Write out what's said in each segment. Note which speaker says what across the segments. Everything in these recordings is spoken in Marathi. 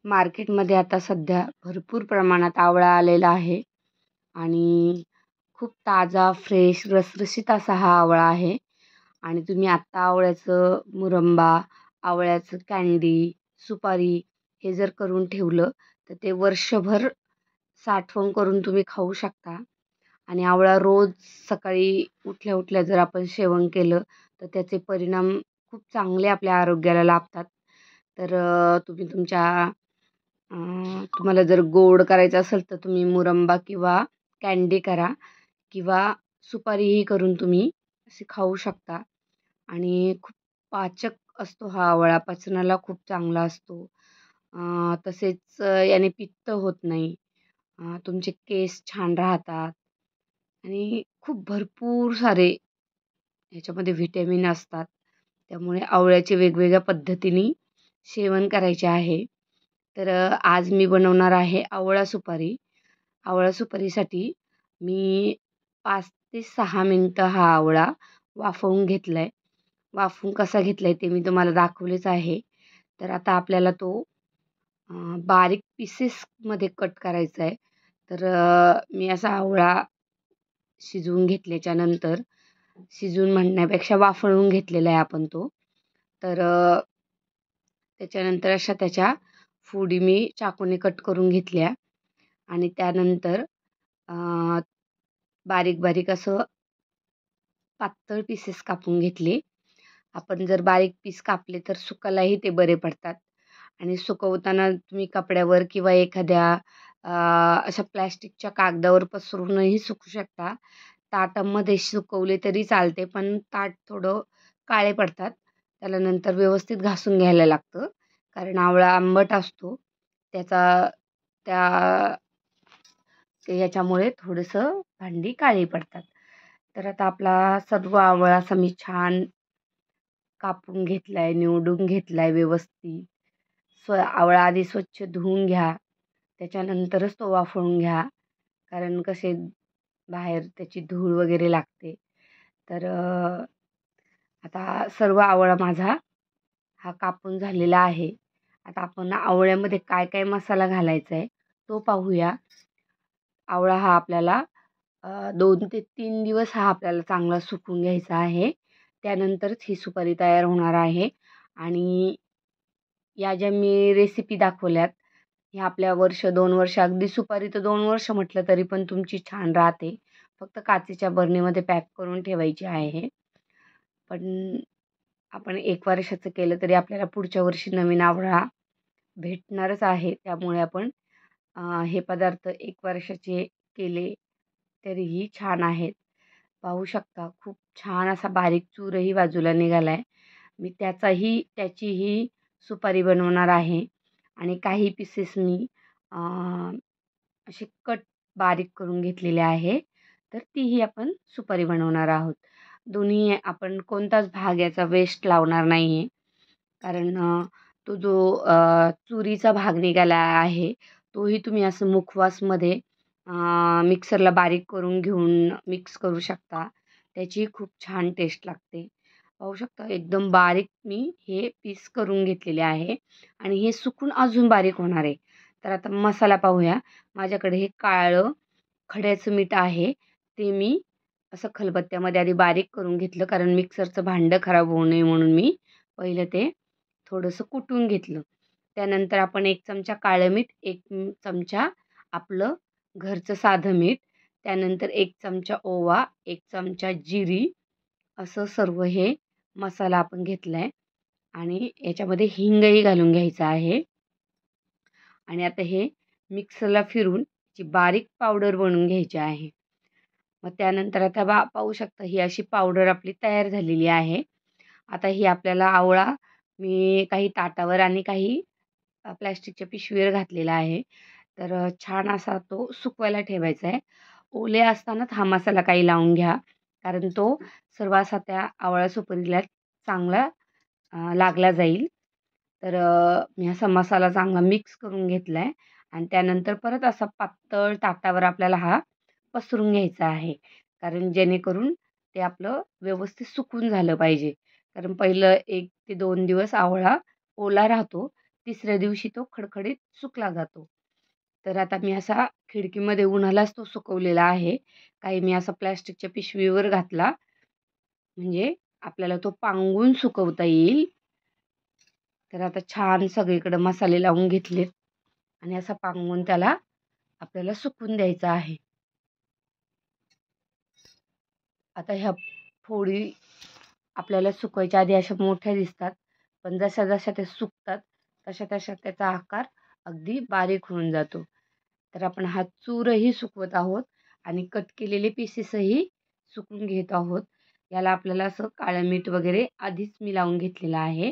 Speaker 1: मार्केटमध्ये आता सध्या भरपूर प्रमाणात आवळा आलेला आहे आणि खूप ताजा, फ्रेश, रसरशीत असा हा आवळा आहे. आणि तुम्ही आत्ता आवळ्याचं मुरंबा, आवळ्याचं कँडी, सुपारी हे जर करून ठेवलं तर ते वर्षभर साठवण करून तुम्ही खाऊ शकता. आणि आवळा रोज सकाळी उठल्या उठल्या जर आपण सेवन केलं तर त्याचे परिणाम खूप चांगले आपल्या आरोग्याला लाभतात. तर तुम्ही तुम्हाला जर गोड करायचं असेल तर तुम्ही मुरंबा किंवा कँडी करा किंवा सुपारीही करून तुम्ही अशी खाऊ शकता. आणि खूप पाचक असतो हा आवळा, पचनाला खूप चांगला असतो. तसेच याने पित्त होत नाही. तुमचे केस छान राहतात आणि खूप भरपूर सारे ह्याच्यामध्ये व्हिटॅमिन असतात. त्यामुळे आवळ्याचे वेगवेगळ्या पद्धतीने सेवन करायचे आहे. तर आज मी बनवणार आहे आवळा सुपारी. आवळा सुपारीसाठी मी 5 ते 6 मिनिटं हा आवळा वाफवून घेतला आहे. वाफवून कसा घेतला आहे ते मी तुम्हाला दाखवलेच आहे. तर आता आपल्याला तो बारीक पीसेसमध्ये कट करायचा आहे. तर मी असा आवळा शिजवून घेतल्याच्यानंतर, शिजवून म्हणण्यापेक्षा वाफळून घेतलेला आहे आपण तो. तर त्याच्यानंतर अशा त्याच्या फोडी मी चाकूने कट करून घेतल्या आणि त्यानंतर अ, बारीक बारीक असं पातळ पीसेस कापून घेतले. आपण जर बारीक पीस कापले तर सुकायलाही ते बरे पडतात आणि सुकवताना तुम्ही कपड्यावर किंवा एखाद्या अ, अशा प्लॅस्टिकच्या कागदावर पसरूनही सुकवू शकता. ताटामध्ये सुकवले तरी चालते, पण ताट थोडं काळे पडतात. त्याला नंतर व्यवस्थित घासून घ्यायला लागतं. कारण आवळा आंबट असतो. त्याचा त्या याच्यामुळे थोडंसं भांडी काळी पडतात. तर आता आपला सर्व आवळा असा मी छान कापून घेतलाय, निवडून घेतलाय व्यवस्थित. आवळा आधी स्वच्छ धुवून घ्या. त्याच्यानंतरच तो वाफळून घ्या. कारण कसे बाहेर त्याची धूळ वगैरे लागते. तर आता सर्व आवळा माझा हा कापून झालेला आहे. आता आपण आवळ्यामध्ये काय काय मसाला घालायचा आहे तो पाहूया. आवळा हा आपल्याला 2 ते 3 दिवस हा आपल्याला चांगला सुकवून घ्यायचा आहे. त्यानंतरच ही सुपारी तयार होणार आहे. आणि या ज्या मी रेसिपी दाखवल्यात, ह्या आपल्या वर्ष 2 वर्ष, अगदी सुपारी तर 2 वर्ष म्हटलं तरी पण तुमची छान राहते. फक्त काचेच्या बरणीमध्ये पॅक करून ठेवायची आहे. पण आपण 1 वर्षाचं केलं तरी आपल्याला पुढच्या वर्षी नवीन आवळा भेटणारच आहे. त्यामुळे आपण हे पदार्थ 1 वर्षाचे केले तरीही छान आहेत. पाहू शकता खूप छान असा बारीक चूरही बाजूला निघाला आहे. मी त्याचीही सुपारी बनवणार आहे आणि काही पीसेस मी असे कट बारीक करून घेतलेले आहे. तर तीही आपण सुपारी बनवणार आहोत. दोन्ही आपण कोणताच भाग याचा वेस्ट लावणार नाही आहे. कारण तो जो चुरीचा भाग निघाला आहे, तोही तुम्ही असं मुखवासमध्ये मिक्सरला बारीक करून घेऊन मिक्स करू शकता. त्याची खूप छान टेस्ट लागते. पाहू शकता एकदम बारीक मी हे पीस करून घेतलेले आहे आणि हे सुकून अजून बारीक होणार आहे. तर आता मसाला पाहूया. माझ्याकडे हे काळं खड्याचं मीठ आहे. ते मी असं खलबत्त्यामध्ये आधी बारीक करून घेतलं, कारण मिक्सरचं भांडं खराब होऊ नये म्हणून मी पहिलं ते थोडंसं कुटून घेतलं. त्यानंतर आपण 1 चमचा काळं मीठ, 1 चमचा आपलं घरचं साधं मीठ, त्यानंतर 1 चमचा ओवा, 1 चमचा जिरी असं सर्व हे मसाला आपण घेतला आहे आणि याच्यामध्ये हिंगही घालून घ्यायचा आहे. आणि आता हे मिक्सरला फिरून जी बारीक पावडर बनवून घ्यायची आहे. मग त्यानंतर आता पाहू शकता ही अशी पावडर आपली तयार झालेली आहे. आता ही आपल्याला आवळा मी काही ताटावर आणि काही प्लास्टिकच्या पिशवीवर घातलेला आहे. तर छान असा तो सुकवायला ठेवायचा आहे. ओले असतानाच हा मसाला काही लावून घ्या. कारण तो सर्व असा त्या आवळा सुपारीला चांगला लागला जाईल. तर मी असा मसाला चांगला मिक्स करून घेतला आहे आणि त्यानंतर परत असा पातळ ताटावर आपल्याला हा पसरून घ्यायचा आहे. कारण जेणेकरून ते आपलं व्यवस्थित सुकून झालं पाहिजे. कारण पहिलं 1 ते 2 दिवस आवळा ओला राहतो. तिसऱ्या दिवशी तो खडखडीत सुकला जातो. तर आता मी असा खिडकीमध्ये उन्हालाच तो सुकवलेला आहे. काही मी असा प्लास्टिकच्या पिशवीवर घातला, म्हणजे आपल्याला तो पांगून सुकवता येईल. तर आता छान सगळीकडे मसाले लावून घेतलेत आणि असा पांगून त्याला आपल्याला सुकून द्यायचा आहे. आता ह्या फोडी आपल्याला सुकवायच्या आधी अशा मोठ्या दिसतात, पण जशा जशा ते सुकतात तशा तशा त्याचा आकार अगदी बारीक होऊन जातो. तर आपण हा चूरही सुकवत आहोत आणि कट केलेले पीसेसही सुकून घेत आहोत. याला आपल्याला असं काळं मीठ वगैरे आधीच मी लावून घेतलेलं आहे,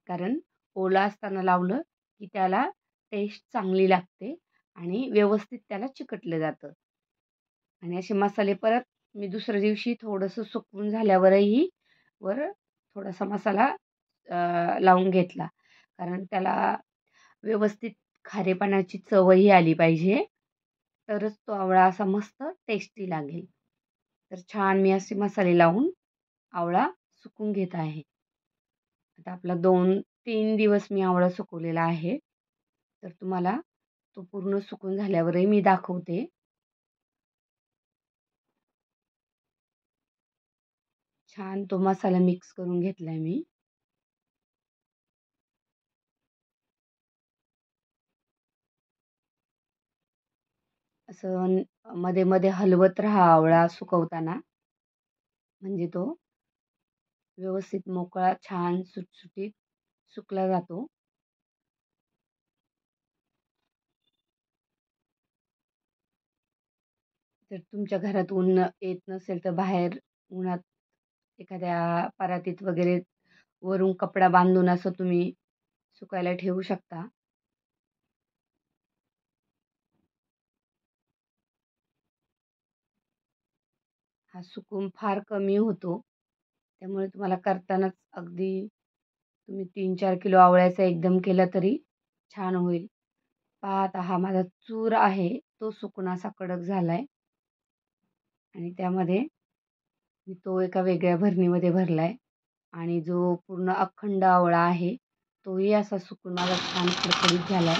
Speaker 1: कारण ओला असताना लावलं की त्याला टेस्ट चांगली लागते आणि व्यवस्थित त्याला चिकटलं जातं. आणि असे मसाले परत मी दुसऱ्या दिवशी थोडंसं सुकवून झाल्यावरही वर थोडासा मसाला लावून घेतला, कारण त्याला व्यवस्थित खारेपणाची चवही आली पाहिजे, तरच तो आवळा असा मस्त टेस्टी लागेल. तर छान मी असे मसाले लावून आवळा सुकून घेत आहे. आता आपला 2-3 दिवस मी आवळा सुकवलेला आहे. तर तुम्हाला तो पूर्ण सुकून झाल्यावरही मी दाखवते. छान तो मसाला मिक्स करून घेतलाय मी. असं मध्ये मध्ये हलवत राहा आवळा सुकवताना, म्हणजे तो व्यवस्थित मोकळा छान सुटसुटीत सुकला जातो. जर तुमच्या घरात ऊन येत नसेल तर बाहेर उन्हात एखाद्या परातीत वगैरे वरून कपडा बांधून असं तुम्ही सुकायला ठेवू शकता. हा सुकून फार कमी होतो, त्यामुळे तुम्हाला करतानाच अगदी तुम्ही 3-4 किलो आवळ्याचा एकदम केला तरी छान होईल. पहा आता हा माझा चूर आहे तो सुकून असा कडक झालाय आणि त्यामध्ये मी तो एका वेगळ्या भरणीमध्ये भरलाय आणि जो पूर्ण अखंड आवळा आहे तोही असा सुकून माझा छान खडखडीत झालाय.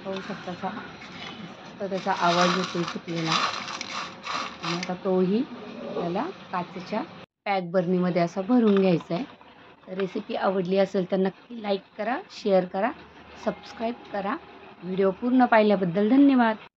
Speaker 1: पाहू शकता तर त्याचा आवाज येतोय सुकलेला. आणि आता तोही त्याला काचेच्या पॅक बरणीमध्ये असा भरून घ्यायचा आहे. तर रेसिपी आवडली असेल तर नक्की लाईक करा, शेअर करा, सबस्क्राईब करा. व्हिडिओ पूर्ण पाहिल्याबद्दल धन्यवाद.